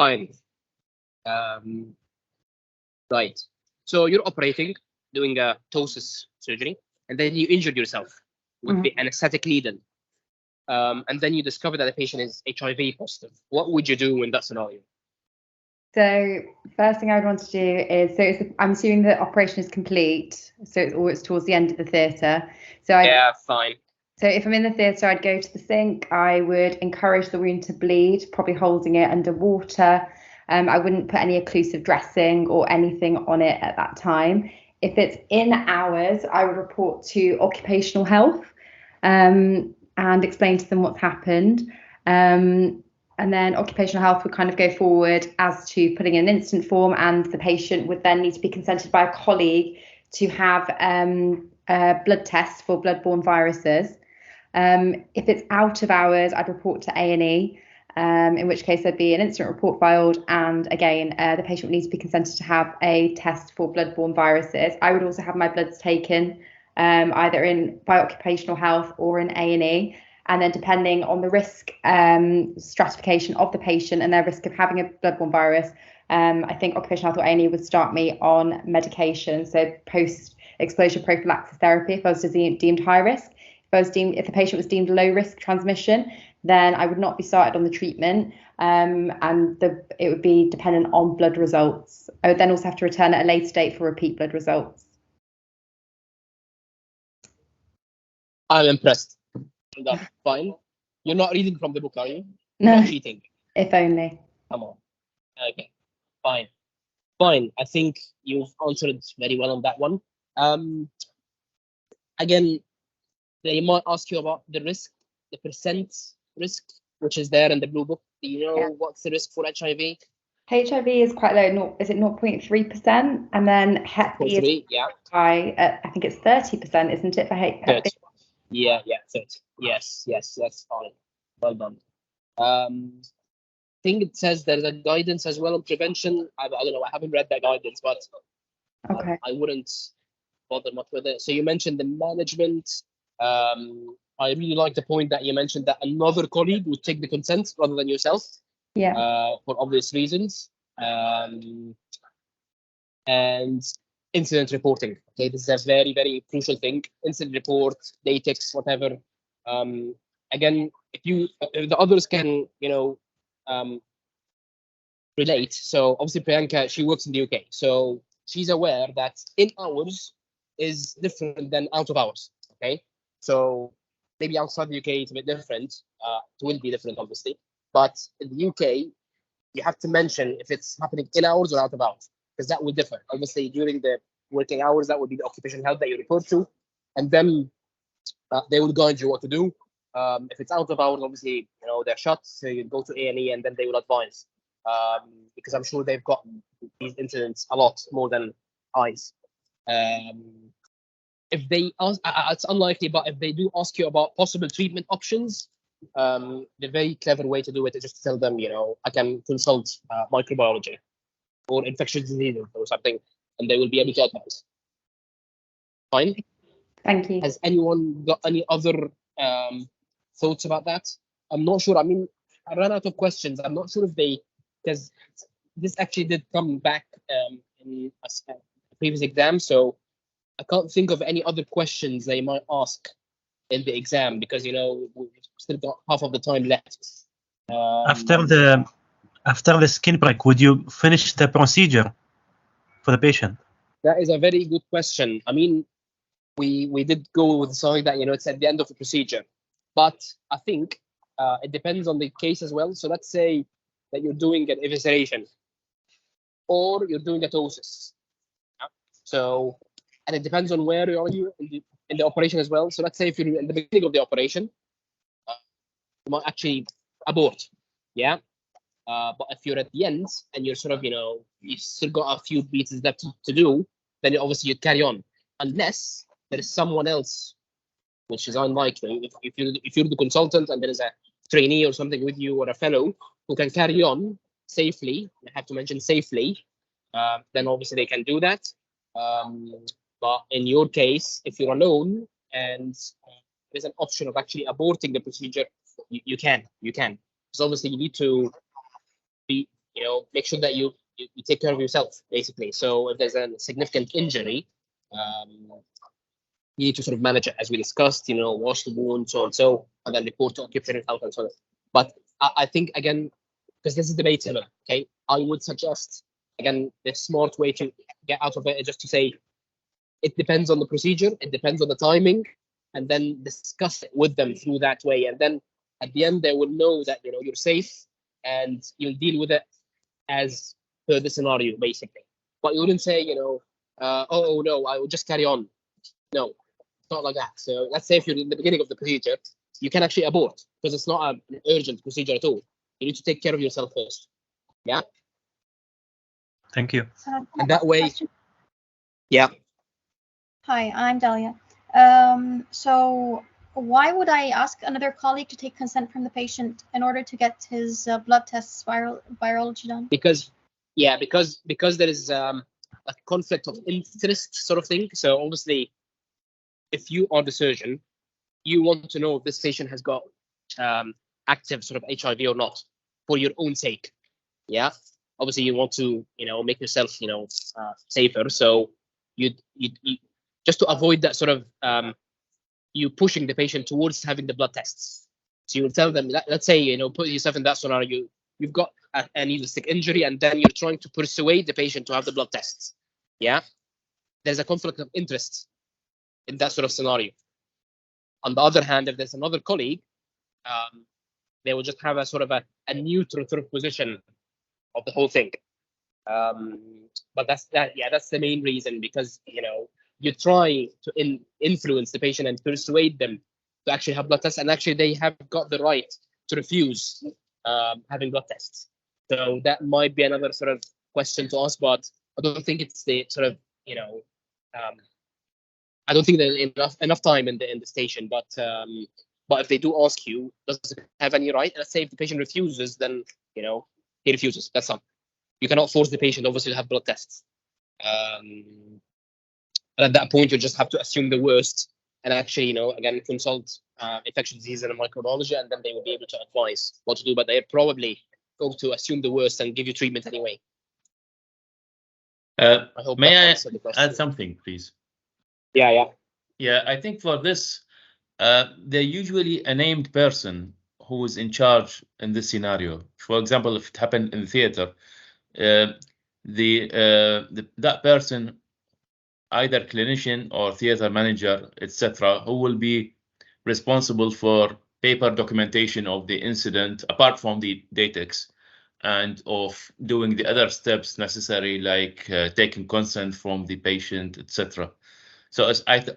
Fine. Right. So you're operating, doing a ptosis surgery, and then you injured yourself with the anesthetic needle. And then you discover that the patient is HIV positive. What would you do in that scenario? So first thing I would want to do is, I'm assuming the operation is complete, so it's towards the end of the theatre. So yeah, fine. So if I'm in the theatre, I'd go to the sink. I would encourage the wound to bleed, probably holding it under water. I wouldn't put any occlusive dressing or anything on it at that time. If it's in hours, I would report to occupational health and explain to them what's happened. And then occupational health would kind of go forward as to putting in an incident form, and the patient would then need to be consented by a colleague to have a blood test for bloodborne viruses. If it's out of hours, I'd report to A&E, in which case there'd be an incident report filed, and again, the patient would need to be consented to have a test for bloodborne viruses. I would also have my bloods taken either by occupational health or in A&E. And then depending on the risk stratification of the patient and their risk of having a bloodborne virus, I think occupational health or A&E would start me on medication. So post-exposure prophylaxis therapy if I was deemed high risk. If the patient was deemed low risk transmission, then I would not be started on the treatment, and it would be dependent on blood results. I would then also have to return at a later date for repeat blood results. I'm impressed. That's fine. You're not reading from the book, are you? No. You're not cheating. If only. Come on. Okay. Fine. I think you've answered very well on that one. Again, they might ask you about the risk, the percent risk, which is there in the blue book. Do you know what's the risk for HIV? HIV is quite low. Is it 0.3%? And then Hep B is high. I think it's 30%, isn't it, for Hep B? Yeah, 30. Yes, that's fine. Well done. I think it says there's a guidance as well on prevention. I don't know. I haven't read that guidance, but okay. I wouldn't bother much with it. So you mentioned the management. I really like the point that you mentioned that another colleague would take the consent rather than yourself. Yeah. For obvious reasons. And incident reporting. Okay, this is a very, very crucial thing. Incident report, datex, whatever. Again, if the others can, relate. So obviously Priyanka, she works in the UK, so she's aware that in hours is different than out of hours. Okay, so maybe outside the UK it's a bit different. It will be different, obviously, but in the UK you have to mention if it's happening in hours or out of hours, because that will differ. Obviously, during the working hours, that would be the occupational health that you report to, and then they will guide you what to do. If it's out of hours, obviously, they're shut, so you go to A&E, and then they will advise, because I'm sure they've got these incidents a lot more than eyes. If they ask, it's unlikely, but if they do ask you about possible treatment options, the very clever way to do it is just to tell them, I can consult microbiology or infectious diseases or something, and they will be able to advise. Fine. Thank you. Has anyone got any other thoughts about that? I'm not sure. I mean, I ran out of questions. I'm not sure if because this actually did come back in a previous exam, so I can't think of any other questions they might ask in the exam, because we've still got half of the time left. After the skin prick, would you finish the procedure for the patient? That is a very good question. I mean, we did go with the side that it's at the end of the procedure, but I think it depends on the case as well. So let's say that you're doing an evisceration or you're doing a ptosis. So, and it depends on where are you in the operation as well. So let's say if you're in the beginning of the operation, you might actually abort. Yeah. But if you're at the end and you're sort of, you still got a few beats left to do, then obviously you'd carry on, unless there is someone else, which is unlikely. If you're the consultant and there is a trainee or something with you or a fellow who can carry on safely, I have to mention safely, then obviously they can do that. But in your case, if you're alone and there's an option of actually aborting the procedure, you can. Because obviously you need to be, make sure that you take care of yourself, basically. So if there's a significant injury, you need to sort of manage it, as we discussed, wash the wound, so and so, and then report to occupational health and so on. But I think, again, because this is debatable, okay, I would suggest, again, the smart way to get out of it is just to say, it depends on the procedure, it depends on the timing, and then discuss it with them through that way. And then at the end, they will know that, you're safe and you'll deal with it as per the scenario, basically. But you wouldn't say, oh, no, I will just carry on. No, it's not like that. So let's say if you're in the beginning of the procedure, you can actually abort because it's not an urgent procedure at all. You need to take care of yourself first. Yeah. Thank you. And that way, yeah. Hi, I'm Dalia. So why would I ask another colleague to take consent from the patient in order to get his blood tests virology done? Because there is a conflict of interest sort of thing. So obviously, if you are the surgeon, you want to know if this patient has got active sort of HIV or not, for your own sake. Yeah. Obviously, you want to make yourself safer. So you just to avoid that sort of you pushing the patient towards having the blood tests. So you will tell them, let's say, put yourself in that scenario. You've got a needle stick injury, and then you're trying to persuade the patient to have the blood tests. Yeah, there's a conflict of interest in that sort of scenario. On the other hand, if there's another colleague, they will just have a sort of a neutral sort of position of the whole thing. But that's the main reason, because you try to influence the patient and persuade them to actually have blood tests, and actually they have got the right to refuse having blood tests. So that might be another sort of question to ask, but I don't think it's the sort of I don't think there's enough time in the station. But if they do ask you, does it have any right? Let's say if the patient refuses, then he refuses. That's all. You cannot force the patient, obviously, to have blood tests. And at that point, you just have to assume the worst and actually, again, consult infectious disease and microbiology, and then they will be able to advise what to do. But they're probably going to assume the worst and give you treatment anyway. May I add something, please? Yeah. Yeah, I think for this, they're usually a named person who is in charge in this scenario. For example, if it happened in the theater, that person, either clinician or theater manager, etc., who will be responsible for paper documentation of the incident, apart from the datex, and of doing the other steps necessary, like taking consent from the patient, etc. So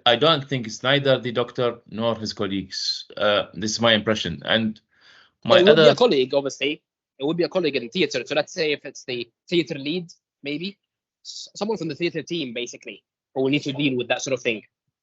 I don't think it's neither the doctor nor his colleagues. This is my impression. And it would be a colleague, obviously. It would be a colleague in theater. So let's say if it's the theater lead, maybe someone from the theater team, basically, who will need to deal with that sort of thing.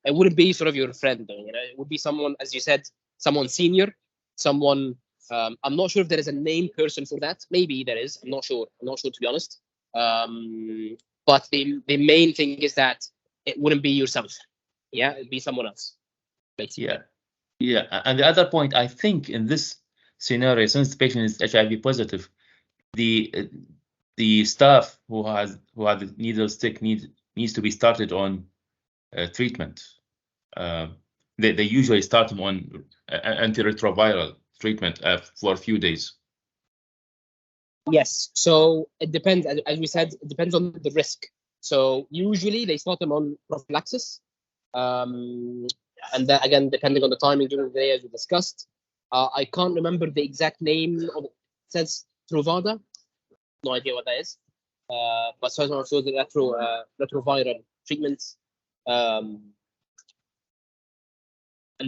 It wouldn't be sort of your friend, It would be someone, as you said, someone senior, someone. I'm not sure if there is a named person for that. Maybe there is. I'm not sure. To be honest. But the main thing is that it wouldn't be yourself. Yeah, it'd be someone else, basically. Yeah. And the other point, I think, in this scenario, since the patient is HIV positive, the staff who had the needle stick needs to be started on treatment. They usually start them on antiretroviral treatment for a few days. Yes, so it depends. As we said, it depends on the risk. So usually they start them on prophylaxis, and then again, depending on the timing during the day, as we discussed. I can't remember the exact name of it. It says Truvada. No idea what that is. But so the retroviral treatments. And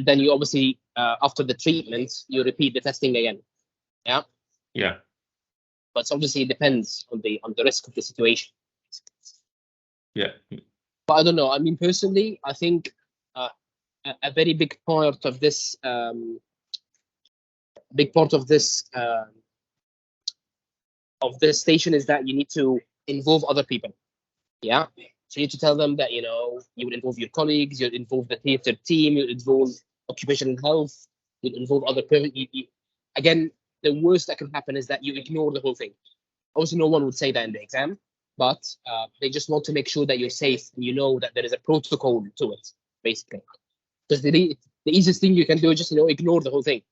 then you obviously, after the treatment, you repeat the testing again. Yeah. Yeah. But obviously it depends on the risk of the situation. Yeah. But I don't know. I mean, personally, I think a very big part of this station is that you need to involve other people. Yeah. So you need to tell them that, you would involve your colleagues, you'd involve the theater team, you'd involve occupational health, you'd involve other people. Again, the worst that can happen is that you ignore the whole thing. Obviously, no one would say that in the exam, but they just want to make sure that you're safe and you know that there is a protocol to it, basically. Because the easiest thing you can do is just ignore the whole thing.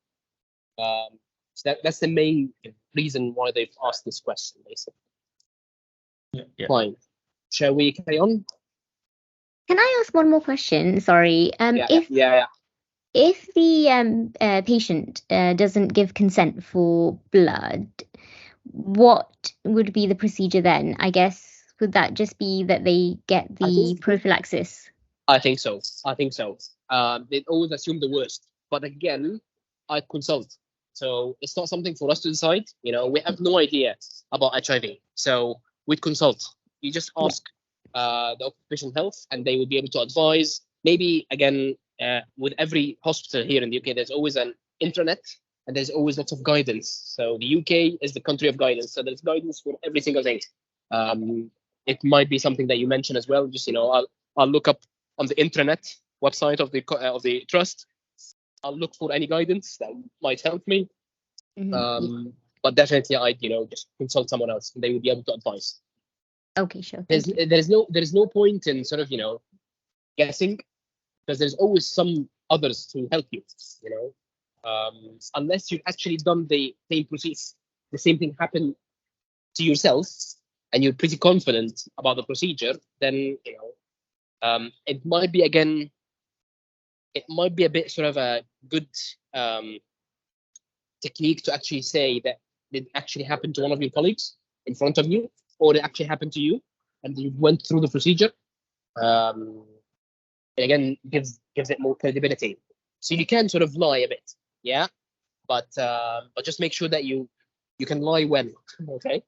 So that's the main reason why they've asked this question, basically. Yeah. Fine. Shall we carry on? Can I ask one more question? Sorry. If the patient doesn't give consent for blood, what would be the procedure then? I guess, would that just be that they get the prophylaxis? I think so. They always assume the worst, but again, I consult. So it's not something for us to decide. We have no idea about HIV, so we'd consult. You just ask the occupational health, and they would be able to advise. Maybe again, with every hospital here in the UK, there's always an intranet, and there's always lots of guidance. So the UK is the country of guidance, so there's guidance for every single thing. It might be something that you mentioned as well. Just I'll look up on the intranet website of the trust. I'll look for any guidance that might help me. Mm-hmm. But definitely, I'd just consult someone else, and they will be able to advise. Okay, sure. There's no point in sort of guessing, because there's always some others to help you. Unless you've actually done the same process, the same thing happened to yourself, and you're pretty confident about the procedure, then it might be a bit sort of a good technique to actually say that it actually happened to one of your colleagues in front of you, or it actually happened to you and you went through the procedure. It again gives it more credibility. So you can sort of lie a bit, but just make sure that you can lie well, okay?